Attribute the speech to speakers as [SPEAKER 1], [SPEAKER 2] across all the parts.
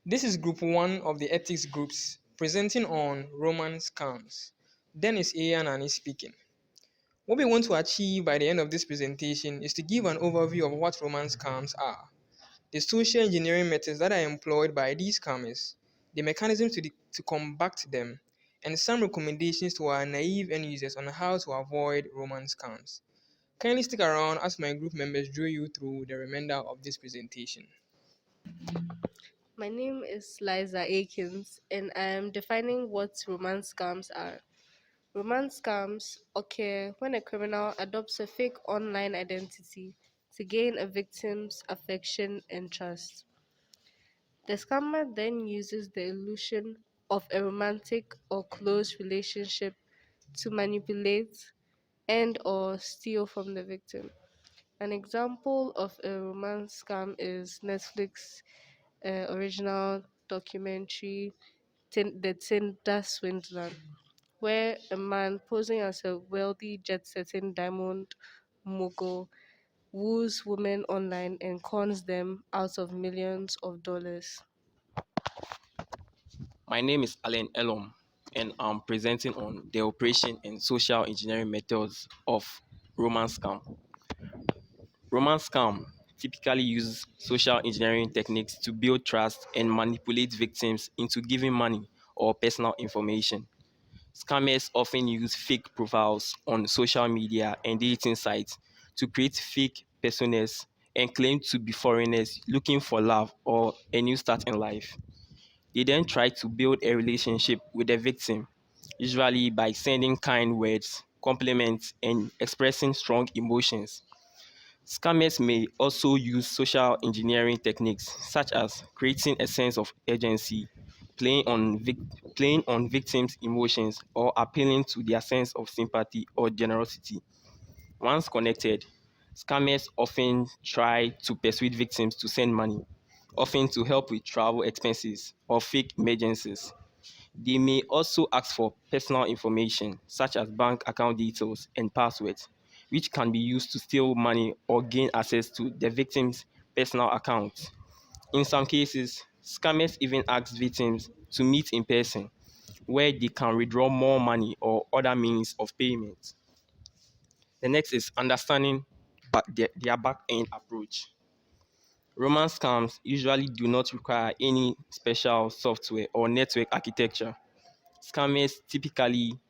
[SPEAKER 1] This is group one of the ethics groups presenting on Roman scams. Dennis Ayanani speaking. What we want to achieve by the end of this presentation is to give an overview of what Roman scams are, the social engineering methods that are employed by these scammers, the mechanisms to combat them, and some recommendations to our naive end users on how to avoid Roman scams. Kindly stick around as my group members draw you through the remainder of this presentation.
[SPEAKER 2] My name is Liza Akins, and I am defining what romance scams are. Romance scams occur when a criminal adopts a fake online identity to gain a victim's affection and trust. The scammer then uses the illusion of a romantic or close relationship to manipulate and or steal from the victim. An example of a romance scam is Netflix original documentary The Tinder Swindler, where a man posing as a wealthy jet-setting diamond mogul woos women online and cons them out of millions of dollars.
[SPEAKER 3] My name is Alan Elom, and I'm presenting on the operation and social engineering methods of romance scam. Romance scam typically use social engineering techniques to build trust and manipulate victims into giving money or personal information. Scammers often use fake profiles on social media and dating sites to create fake personas and claim to be foreigners looking for love or a new start in life. They then try to build a relationship with the victim, usually by sending kind words, compliments, and expressing strong emotions. Scammers may also use social engineering techniques such as creating a sense of urgency, playing on victims' emotions, or appealing to their sense of sympathy or generosity. Once connected, scammers often try to persuade victims to send money, often to help with travel expenses or fake emergencies. They may also ask for personal information, such as bank account details and passwords, which can be used to steal money or gain access to the victim's personal accounts. In some cases, scammers even ask victims to meet in person, where they can withdraw more money or other means of payment. The next is understanding their back end approach. Romance scams usually do not require any special software or network architecture. Scammers typically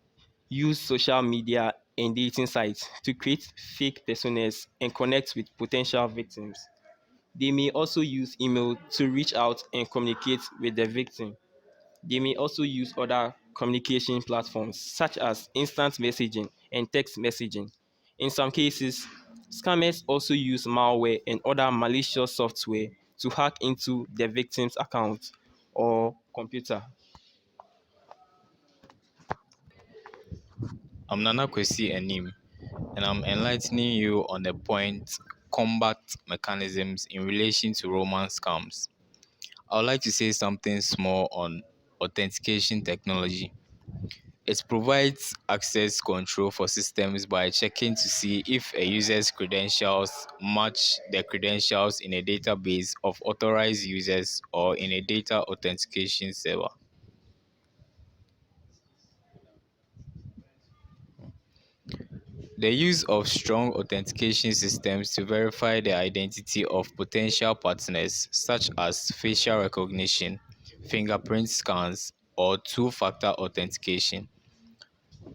[SPEAKER 3] use social media and dating sites to create fake personas and connect with potential victims. They may also use email to reach out and communicate with the victim. They may also use other communication platforms such as instant messaging and text messaging. In some cases, scammers also use malware and other malicious software to hack into the victim's account or computer.
[SPEAKER 4] I'm Nana Kwesi Enim, and I'm enlightening you on the point combat mechanisms in relation to romance scams. I would like to say something small on authentication technology. It provides access control for systems by checking to see if a user's credentials match the credentials in a database of authorized users or in a data authentication server. The use of strong authentication systems to verify the identity of potential partners, such as facial recognition, fingerprint scans, or two-factor authentication.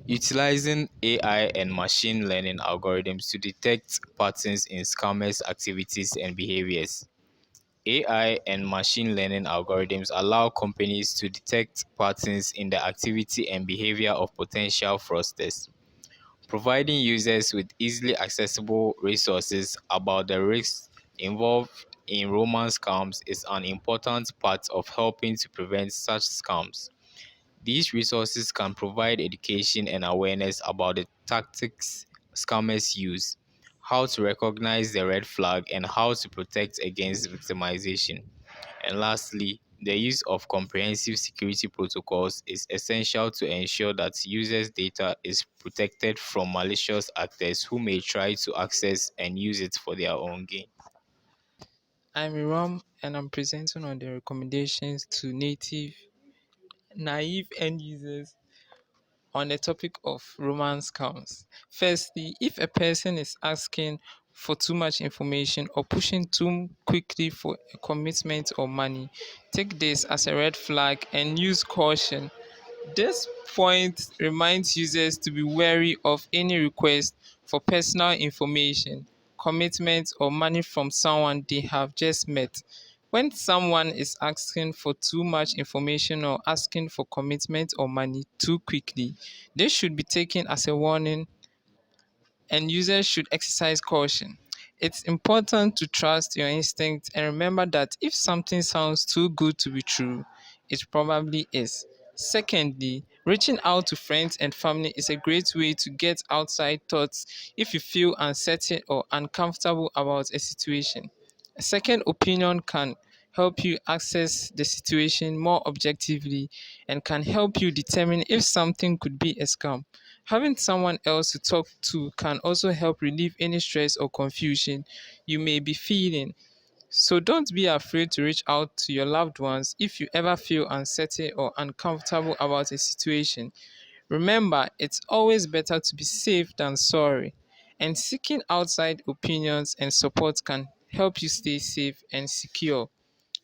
[SPEAKER 4] Utilizing AI and machine learning algorithms to detect patterns in scammers' activities and behaviors. AI and machine learning algorithms allow companies to detect patterns in the activity and behavior of potential fraudsters, providing users with easily accessible resources about the risks involved in romance scams is an important part of helping to prevent such scams. These resources can provide education and awareness about the tactics scammers use, how to recognize the red flag, and how to protect against victimization. And lastly, the use of comprehensive security protocols is essential to ensure that users' data is protected from malicious actors who may try to access and use it for their own gain.
[SPEAKER 5] I'm Iram and I'm presenting on the recommendations to naive end users on the topic of romance scams. Firstly, if a person is asking for too much information or pushing too quickly for a commitment or money, take this as a red flag and use caution. This point reminds users to be wary of any request for personal information, commitment, or money from someone they have just met. When someone is asking for too much information or asking for commitment or money too quickly, this should be taken as a warning and users should exercise caution. It's important to trust your instinct and remember that if something sounds too good to be true, it probably is. Secondly, reaching out to friends and family is a great way to get outside thoughts if you feel uncertain or uncomfortable about a situation. A second opinion can help you access the situation more objectively and can help you determine if something could be a scam. Having someone else to talk to can also help relieve any stress or confusion you may be feeling. So don't be afraid to reach out to your loved ones if you ever feel uncertain or uncomfortable about a situation. Remember, it's always better to be safe than sorry, and seeking outside opinions and support can help you stay safe and secure.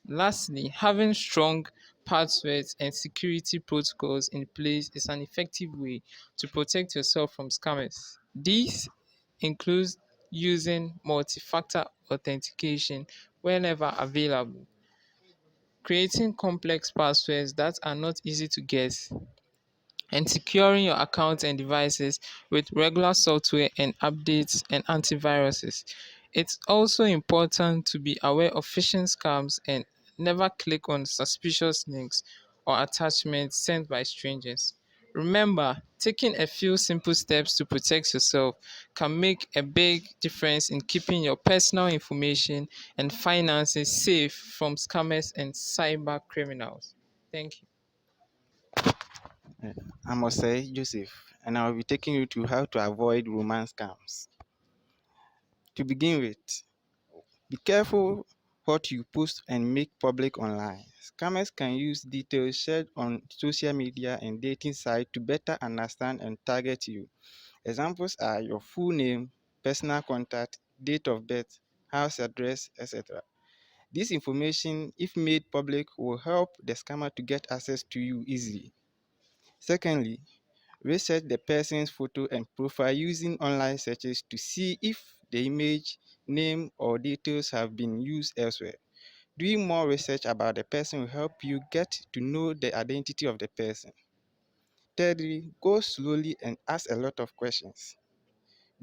[SPEAKER 5] Lastly, having strong passwords and security protocols in place is an effective way to protect yourself from scammers. These include using multi-factor authentication whenever available, creating complex passwords that are not easy to guess, and securing your accounts and devices with regular software and updates and antiviruses. It's also important to be aware of phishing scams and never click on suspicious links or attachments sent by strangers. Remember, taking a few simple steps to protect yourself can make a big difference in keeping your personal information and finances safe from scammers and cyber criminals. Thank you.
[SPEAKER 6] Uh, I'm Osei Joseph, and I'll be taking you to how to avoid romance scams. To begin with, be careful what you post and make public online. Scammers can use details shared on social media and dating sites to better understand and target you. Examples are your full name, personal contact, date of birth, house address, etc. This information, if made public, will help the scammer to get access to you easily. Secondly, research the person's photo and profile using online searches to see if the image, name, or details have been used elsewhere. Doing more research about the person will help you get to know the identity of the person. Thirdly, go slowly and ask a lot of questions.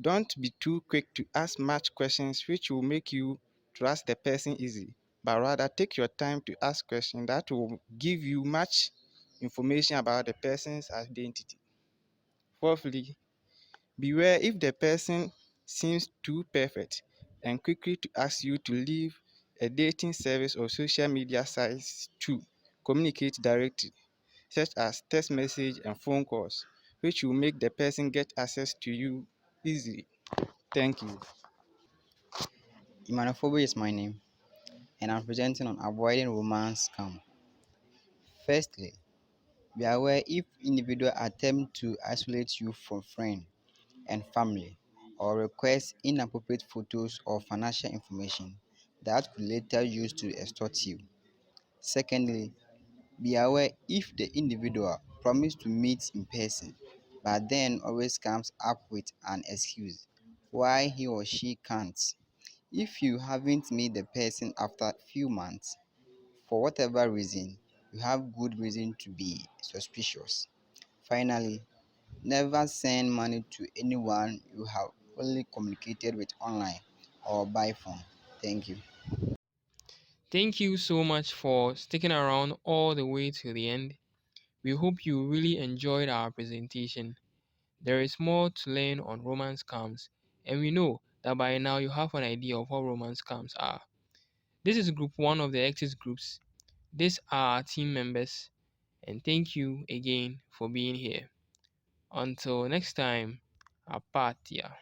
[SPEAKER 6] Don't be too quick to ask much questions which will make you trust the person easily, but rather take your time to ask questions that will give you much information about the person's identity. Fourthly, beware if the person seems too perfect and quickly to ask you to leave a dating service or social media sites to communicate directly, such as text message and phone calls, which will make the person get access to you easily. Thank you.
[SPEAKER 7] Imanophobia is my name, and I'm presenting on avoiding romance scam. Firstly, be aware if individual attempt to isolate you from friends and family or request inappropriate photos or financial information that could later use to extort you. Secondly, be aware if the individual promised to meet in person but then always comes up with an excuse why he or she can't. If you haven't met the person after a few months, for whatever reason, you have good reason to be suspicious. Finally, never send money to anyone you have only communicated with online or by phone. Thank you.
[SPEAKER 1] Thank you so much for sticking around all the way to the end. We hope you really enjoyed our presentation. There is more to learn on romance scams, and we know that by now you have an idea of what romance scams are. This is group one of the ethics groups. These are our team members, and thank you again for being here. Until next time, Apatia.